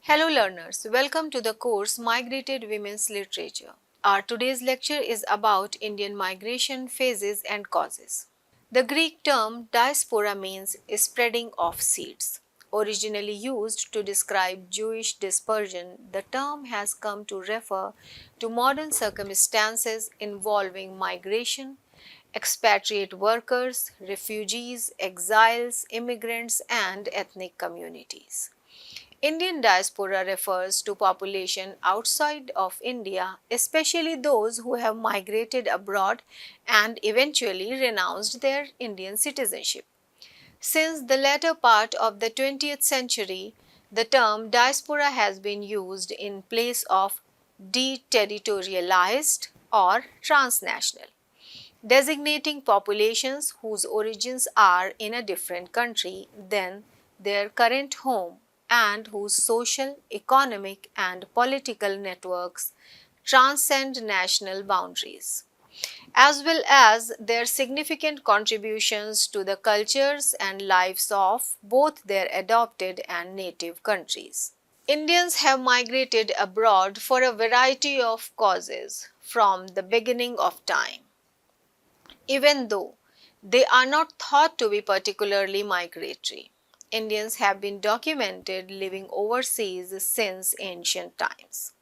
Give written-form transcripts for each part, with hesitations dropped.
Hello learners, welcome to the course Migrated Women's Literature. Our today's lecture is about Indian migration phases and causes. The Greek term diaspora means spreading of seeds. Originally used to describe Jewish dispersion, the term has come to refer to modern circumstances involving migration, expatriate workers, refugees, exiles, immigrants, and ethnic communities. Indian diaspora refers to population outside of India, especially those who have migrated abroad and eventually renounced their Indian citizenship. Since the latter part of the 20th century, the term diaspora has been used in place of deterritorialized or transnational, designating populations whose origins are in a different country than their current home and whose social, economic, and political networks transcend national boundaries, as well as their significant contributions to the cultures and lives of both their adopted and native countries. Indians have migrated abroad for a variety of causes from the beginning of time, even though they are not thought to be particularly migratory. Indians have been documented living overseas since ancient times.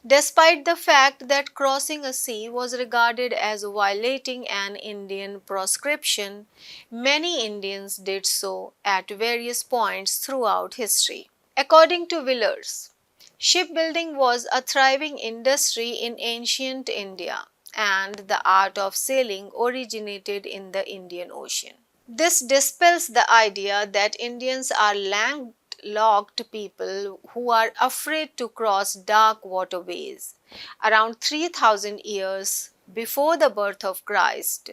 Despite the fact that crossing a sea was regarded as violating an Indian proscription, many Indians did so at various points throughout history. According to Villers, shipbuilding was a thriving industry in ancient India, and the art of sailing originated in the Indian Ocean. This dispels the idea that Indians are landlocked people who are afraid to cross dark waterways. Around 3000 years before the birth of Christ,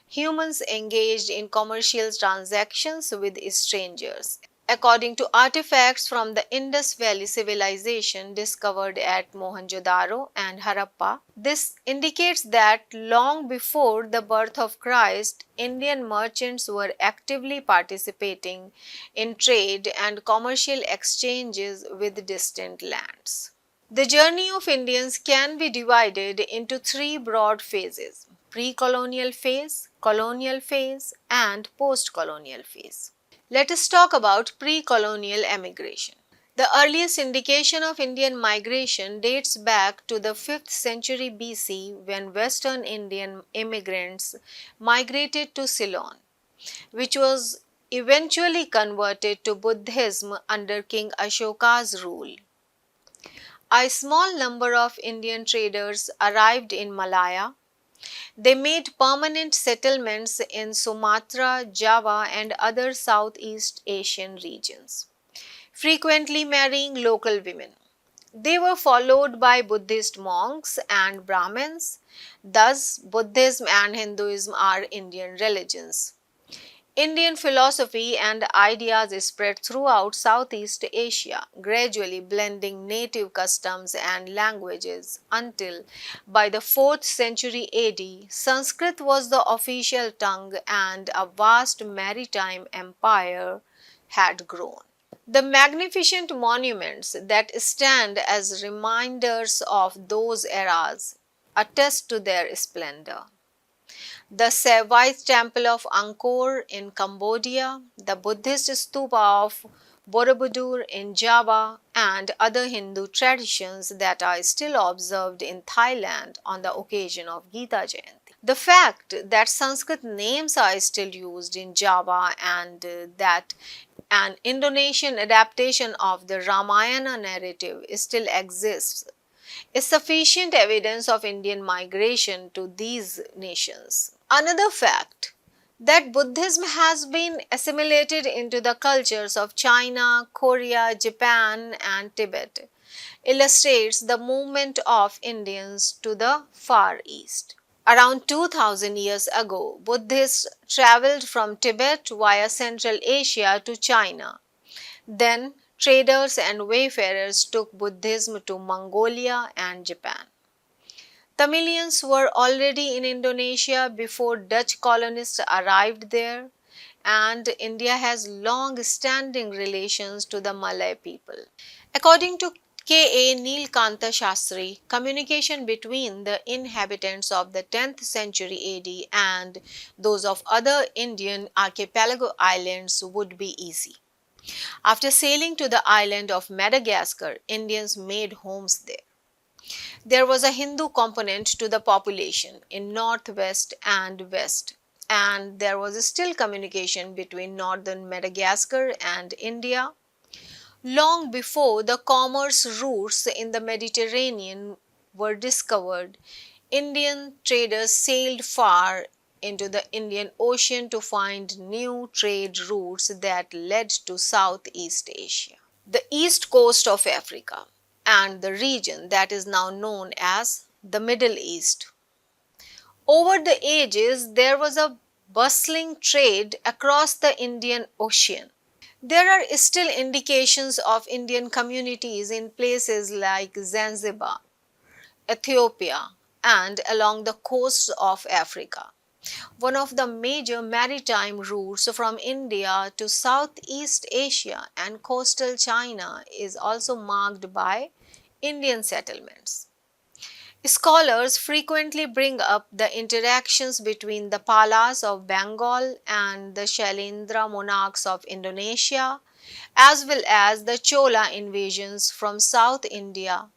humans engaged in commercial transactions with strangers. According to artifacts from the Indus Valley civilization discovered at Mohenjo-daro and Harappa, this indicates that long before the birth of Christ, Indian merchants were actively participating in trade and commercial exchanges with distant lands. The journey of Indians can be divided into three broad phases: pre-colonial phase, colonial phase, and post-colonial phase. Let us talk about pre-colonial emigration. The earliest indication of Indian migration dates back to the 5th century BC when Western Indian immigrants migrated to Ceylon, which was eventually converted to Buddhism under King Ashoka's rule. A small number of Indian traders arrived in Malaya. They made permanent settlements in Sumatra, Java, and other Southeast Asian regions, frequently marrying local women. They were followed by Buddhist monks and Brahmins. Thus, Buddhism and Hinduism are Indian religions. Indian philosophy and ideas spread throughout Southeast Asia, gradually blending native customs and languages until by the 4th century AD, Sanskrit was the official tongue and a vast maritime empire had grown. The magnificent monuments that stand as reminders of those eras attest to their splendor. The Savite temple of Angkor in Cambodia, the Buddhist stupa of Borobudur in Java, and other Hindu traditions that are still observed in Thailand on the occasion of Gita Jayanti. The fact that Sanskrit names are still used in Java and that an Indonesian adaptation of the Ramayana narrative still exists is sufficient evidence of Indian migration to these nations. Another fact that Buddhism has been assimilated into the cultures of China, Korea, Japan, and Tibet illustrates the movement of Indians to the Far East. Around 2000 years ago, Buddhists traveled from Tibet via Central Asia to China. Then, traders and wayfarers took Buddhism to Mongolia and Japan. Tamilians were already in Indonesia before Dutch colonists arrived there, and India has long standing relations to the Malay people. According to K.A. Neelkanta Shastri, communication between the inhabitants of the 10th century AD and those of other Indian archipelago islands would be easy. After sailing to the island of Madagascar, Indians made homes there. There was a Hindu component to the population in northwest and west, and there was still communication between northern Madagascar and India. Long before the commerce routes in the Mediterranean were discovered, Indian traders sailed far into the Indian Ocean to find new trade routes that led to Southeast Asia, the east coast of Africa, and the region that is now known as the Middle East. Over the ages, there was a bustling trade across the Indian Ocean. There are still indications of Indian communities in places like Zanzibar, Ethiopia, and along the coasts of Africa. One of the major maritime routes from India to Southeast Asia and coastal China is also marked by Indian settlements. Scholars frequently bring up the interactions between the Palas of Bengal and the Shailendra monarchs of Indonesia, as well as the Chola invasions from South India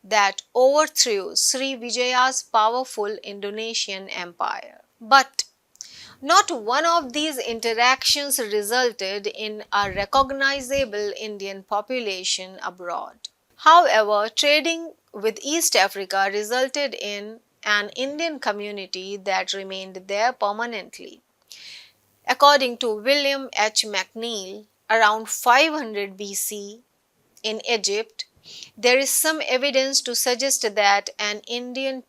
that overthrew Sri Vijaya's powerful Indonesian empire. But not one of these interactions resulted in a recognizable Indian population abroad. However, trading with East Africa resulted in an Indian community that remained there permanently. According to William H. McNeill, around 500 BC in Egypt, there is some evidence to suggest that an Indian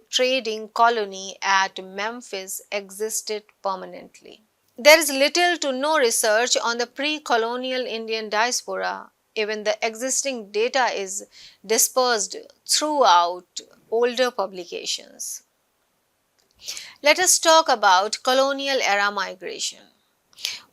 trading colony at Memphis existed permanently. There is little to no research on the pre-colonial Indian diaspora. Even the existing data is dispersed throughout older publications. Let us talk about colonial era migration.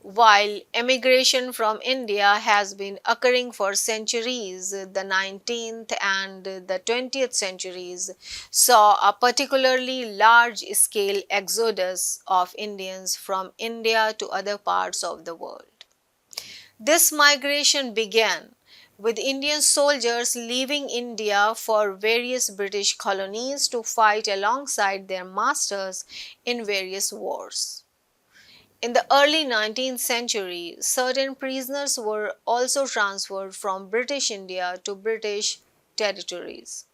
While emigration from India has been occurring for centuries, the 19th and the 20th centuries saw a particularly large scale exodus of Indians from India to other parts of the world. This migration began with Indian soldiers leaving India for various British colonies to fight alongside their masters in various wars. In the early 19th century, certain prisoners were also transferred from British India to British territories.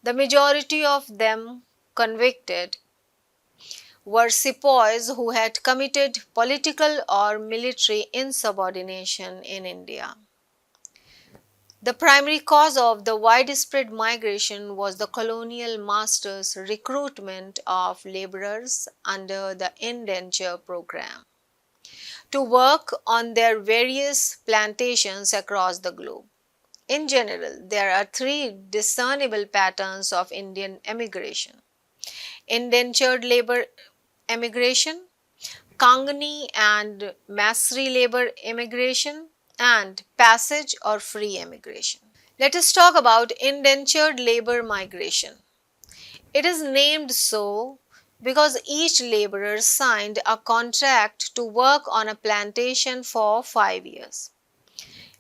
The majority of them convicted were sepoys who had committed political or military insubordination in India. The primary cause of the widespread migration was the colonial masters' recruitment of laborers under the indenture program to work on their various plantations across the globe. In general, there are three discernible patterns of Indian emigration: indentured labor emigration, Kangani and Masri labor immigration, and passage or free emigration. Let us talk about indentured labor migration. It is named so because each laborer signed a contract to work on a plantation for 5 years,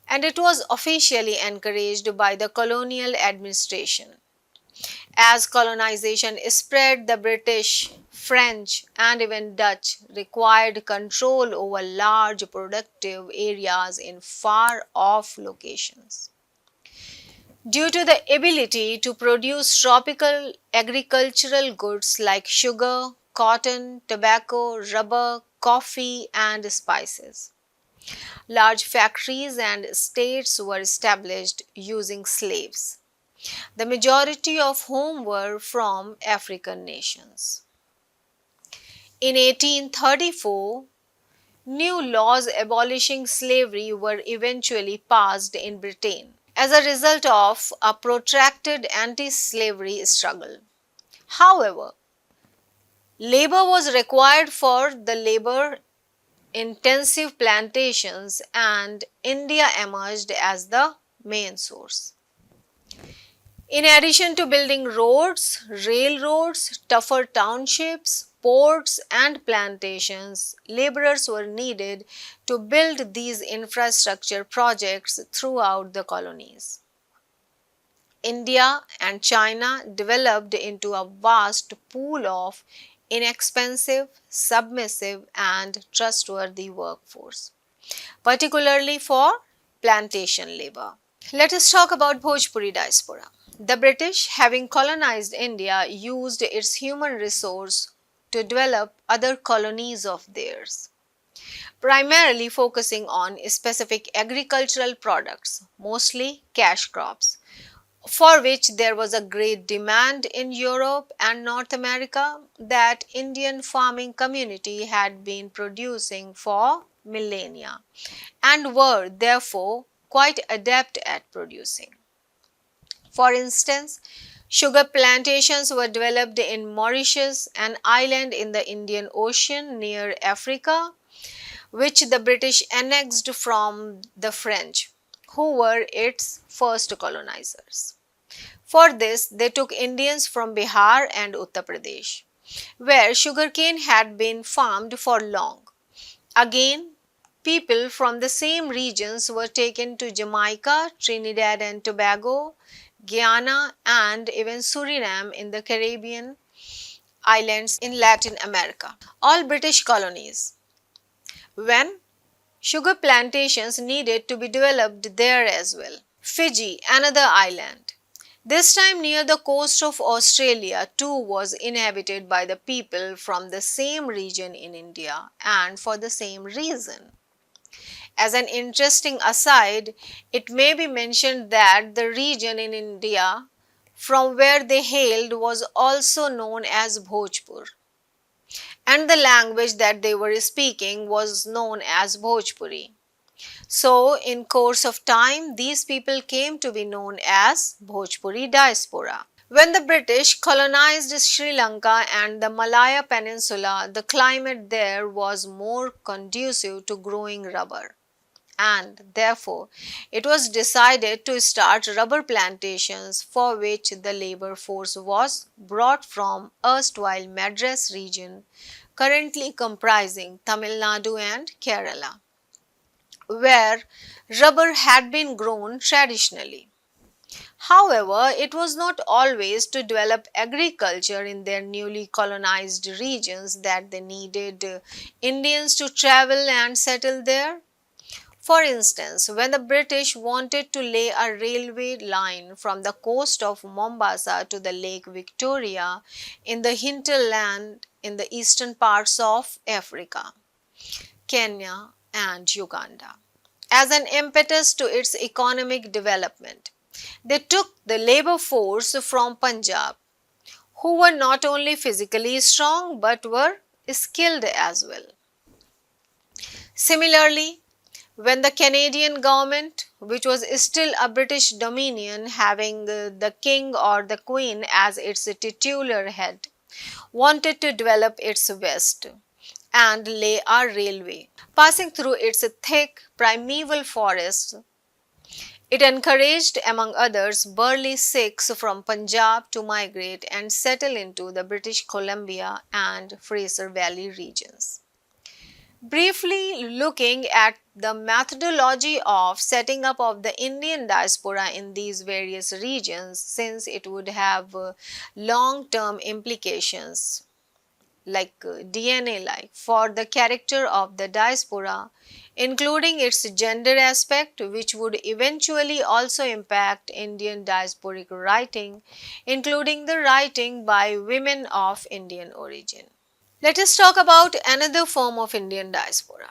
and it was officially encouraged by the colonial administration. As colonization spread, the British, French, and even Dutch required control over large productive areas in far off locations. Due to the ability to produce tropical agricultural goods like sugar, cotton, tobacco, rubber, coffee, and spices, large factories and estates were established using slaves, the majority of whom were from African nations. In 1834, new laws abolishing slavery were eventually passed in Britain as a result of a protracted anti-slavery struggle. However, labor was required for the labor-intensive plantations, and India emerged as the main source. In addition to building roads, railroads, tougher townships, ports, and plantations, laborers were needed to build these infrastructure projects throughout the colonies. India and China developed into a vast pool of inexpensive, submissive, and trustworthy workforce, particularly for plantation labor. Let us talk about Bhojpuri diaspora. The British, having colonized India, used its human resource to develop other colonies of theirs, primarily focusing on specific agricultural products, mostly cash crops, for which there was a great demand in Europe and North America that Indian farming community had been producing for millennia and were therefore quite adept at producing. For instance, sugar plantations were developed in Mauritius, an island in the Indian Ocean near Africa, which the British annexed from the French, who were its first colonizers. For this, they took Indians from Bihar and Uttar Pradesh, where sugarcane had been farmed for long. Again, people from the same regions were taken to Jamaica, Trinidad and Tobago, Guyana, and even Suriname in the Caribbean islands in Latin America, all British colonies. When sugar plantations needed to be developed there as well. Fiji, another island. This time near the coast of Australia too was inhabited by the people from the same region in India and for the same reason. As an interesting aside, it may be mentioned that the region in India from where they hailed was also known as Bhojpur, and the language that they were speaking was known as Bhojpuri. So, in course of time, these people came to be known as Bhojpuri diaspora. When the British colonized Sri Lanka and the Malaya Peninsula, the climate there was more conducive to growing rubber, and therefore it was decided to start rubber plantations for which the labor force was brought from erstwhile Madras region, currently comprising Tamil Nadu and Kerala, where rubber had been grown traditionally. However, it was not always to develop agriculture in their newly colonized regions that they needed Indians to travel and settle there. For instance, when the British wanted to lay a railway line from the coast of Mombasa to the Lake Victoria in the hinterland in the eastern parts of Africa, Kenya, and Uganda, as an impetus to its economic development, they took the labor force from Punjab, who were not only physically strong but were skilled as well. Similarly, when the Canadian government, which was still a British dominion having the king or the queen as its titular head, wanted to develop its west and lay a railway passing through its thick primeval forests, it encouraged, among others, burly Sikhs from Punjab to migrate and settle into the British Columbia and Fraser Valley regions. Briefly looking at the methodology of setting up of the Indian diaspora in these various regions, since it would have long-term implications like DNA like for the character of the diaspora, including its gender aspect, which would eventually also impact Indian diasporic writing, including the writing by women of Indian origin. Let us talk about another form of Indian diaspora.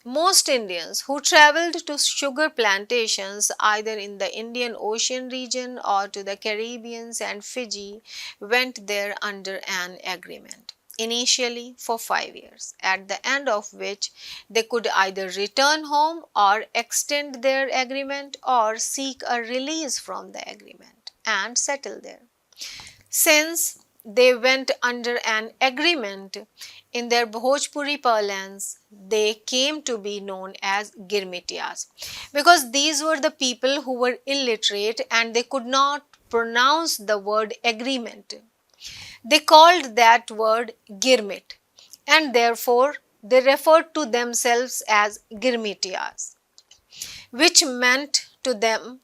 Most Indians who traveled to sugar plantations either in the Indian Ocean region or to the Caribbean and Fiji went there under an agreement, initially for 5 years, at the end of which they could either return home or extend their agreement or seek a release from the agreement and settle there. Since they went under an agreement. In their Bhojpuri parlance, they came to be known as Girmitiyas because these were the people who were illiterate and they could not pronounce the word agreement. They called that word Girmit and therefore they referred to themselves as Girmitiyas, which meant to them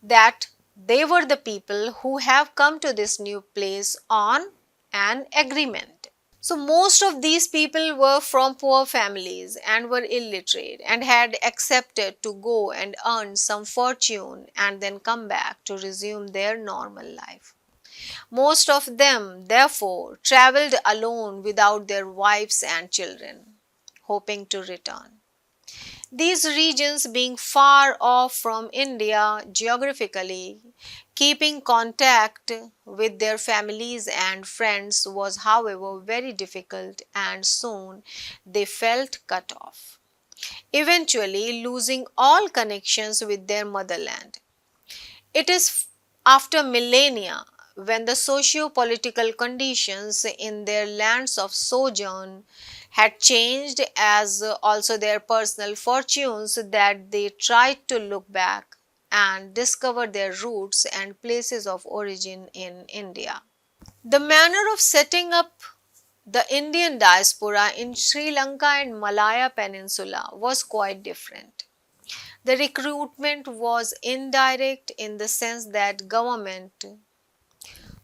that they were the people who have come to this new place on an agreement. So, most of these people were from poor families and were illiterate and had accepted to go and earn some fortune and then come back to resume their normal life. Most of them, therefore, traveled alone without their wives and children, hoping to return. These regions being far off from India geographically, keeping contact with their families and friends was however very difficult and soon they felt cut off, eventually losing all connections with their motherland. It is after millennia when the socio-political conditions in their lands of sojourn had changed as also their personal fortunes that they tried to look back and discover their roots and places of origin in India. The manner of setting up the Indian diaspora in Sri Lanka and Malaya Peninsula was quite different. The recruitment was indirect in the sense that government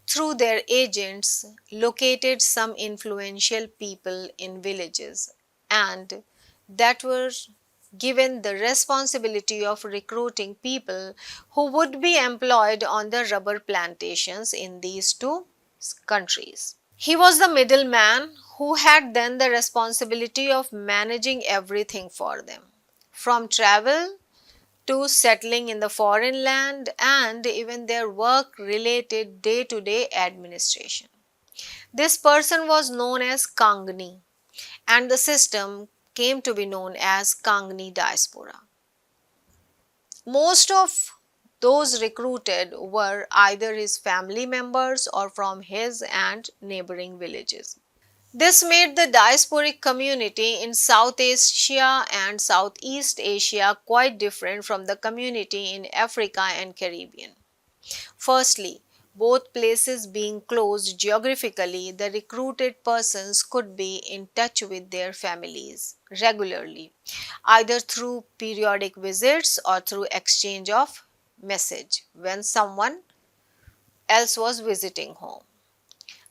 through their agents located some influential people in villages and that were given the responsibility of recruiting people who would be employed on the rubber plantations in these two countries. He was the middleman who had then the responsibility of managing everything for them, from travel to settling in the foreign land and even their work related day to day administration. This person was known as Kangni and the system came to be known as Kangni diaspora. Most of those recruited were either his family members or from his and neighboring villages. This made the diasporic community in South Asia and Southeast Asia quite different from the community in Africa and Caribbean. Firstly, both places being close geographically, the recruited persons could be in touch with their families regularly, either through periodic visits or through exchange of message when someone else was visiting home.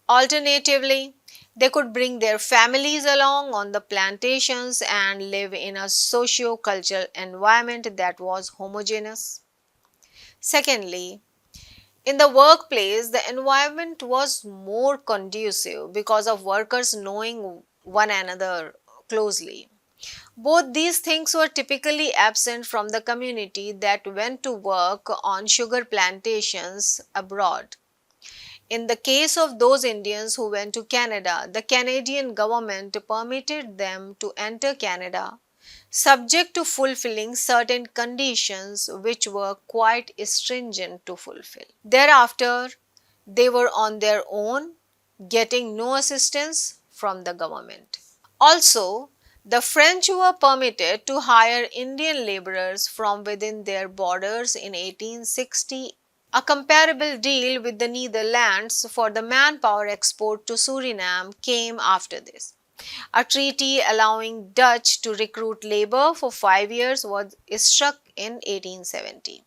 Alternatively, they could bring their families along on the plantations and live in a socio-cultural environment that was homogeneous. Secondly, in the workplace, the environment was more conducive because of workers knowing one another closely. Both these things were typically absent from the community that went to work on sugar plantations abroad. In the case of those Indians who went to Canada, the Canadian government permitted them to enter Canada, subject to fulfilling certain conditions which were quite stringent to fulfill. Thereafter, they were on their own, getting no assistance from the government. Also, the French were permitted to hire Indian laborers from within their borders in 1860. A comparable deal with the Netherlands for the manpower export to Suriname came after this. A treaty allowing Dutch to recruit labor for 5 years was struck in 1870.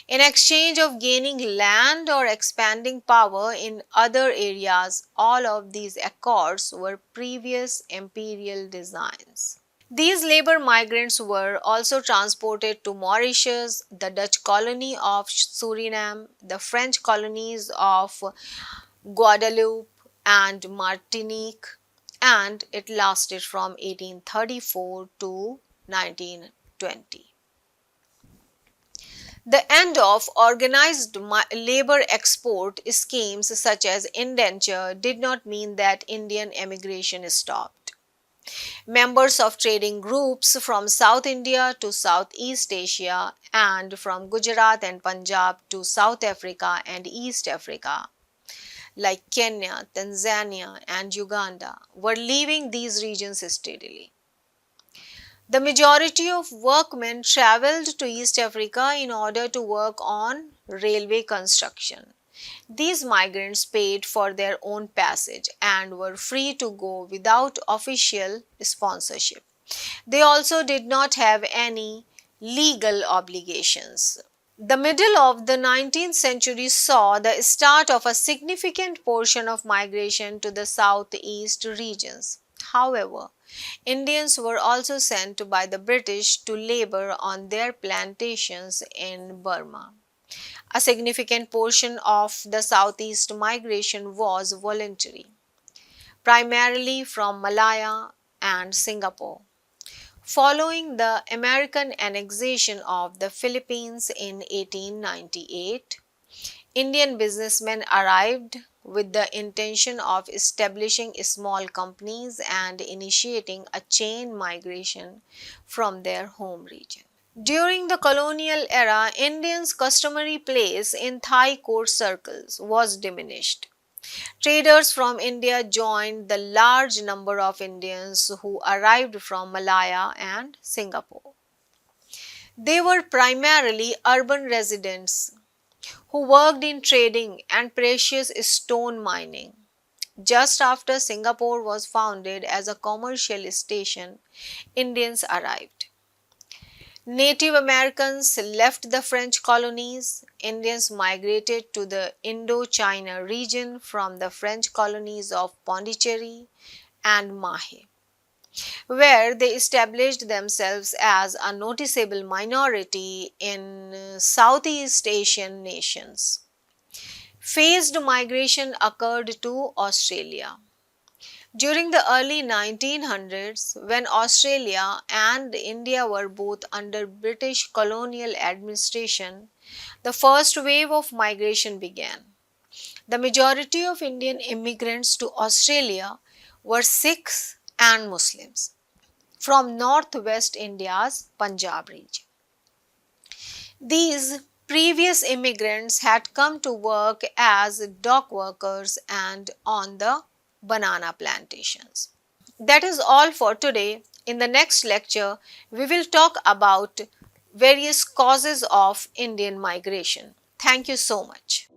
In exchange of gaining land or expanding power in other areas, all of these accords were previous imperial designs. These labor migrants were also transported to Mauritius, the Dutch colony of Suriname, the French colonies of Guadeloupe and Martinique, and it lasted from 1834 to 1920. The end of organized labor export schemes such as indenture did not mean that Indian emigration stopped. Members of trading groups from South India to Southeast Asia and from Gujarat and Punjab to South Africa and East Africa like Kenya, Tanzania, and Uganda, were leaving these regions steadily. The majority of workmen traveled to East Africa in order to work on railway construction. These migrants paid for their own passage and were free to go without official sponsorship. They also did not have any legal obligations. The middle of the 19th century saw the start of a significant portion of migration to the southeast regions. However, Indians were also sent by the British to labor on their plantations in Burma. A significant portion of the southeast migration was voluntary, primarily from Malaya and Singapore. Following the American annexation of the Philippines in 1898, Indian businessmen arrived with the intention of establishing small companies and initiating a chain migration from their home region. During the colonial era, Indians' customary place in Thai court circles was diminished. Traders from India joined the large number of Indians who arrived from Malaya and Singapore. They were primarily urban residents who worked in trading and precious stone mining. Just after Singapore was founded as a commercial station, Indians arrived. Native Americans left the French colonies. Indians migrated to the Indochina region from the French colonies of Pondicherry and Mahe, where they established themselves as a noticeable minority in Southeast Asian nations. Phased migration occurred to Australia. During the early 1900s, when Australia and India were both under British colonial administration, the first wave of migration began. The majority of Indian immigrants to Australia were Sikhs and Muslims from northwest India's Punjab region. These previous immigrants had come to work as dock workers and on the banana plantations. That is all for today. In the next lecture, we will talk about various causes of Indian migration. Thank you so much.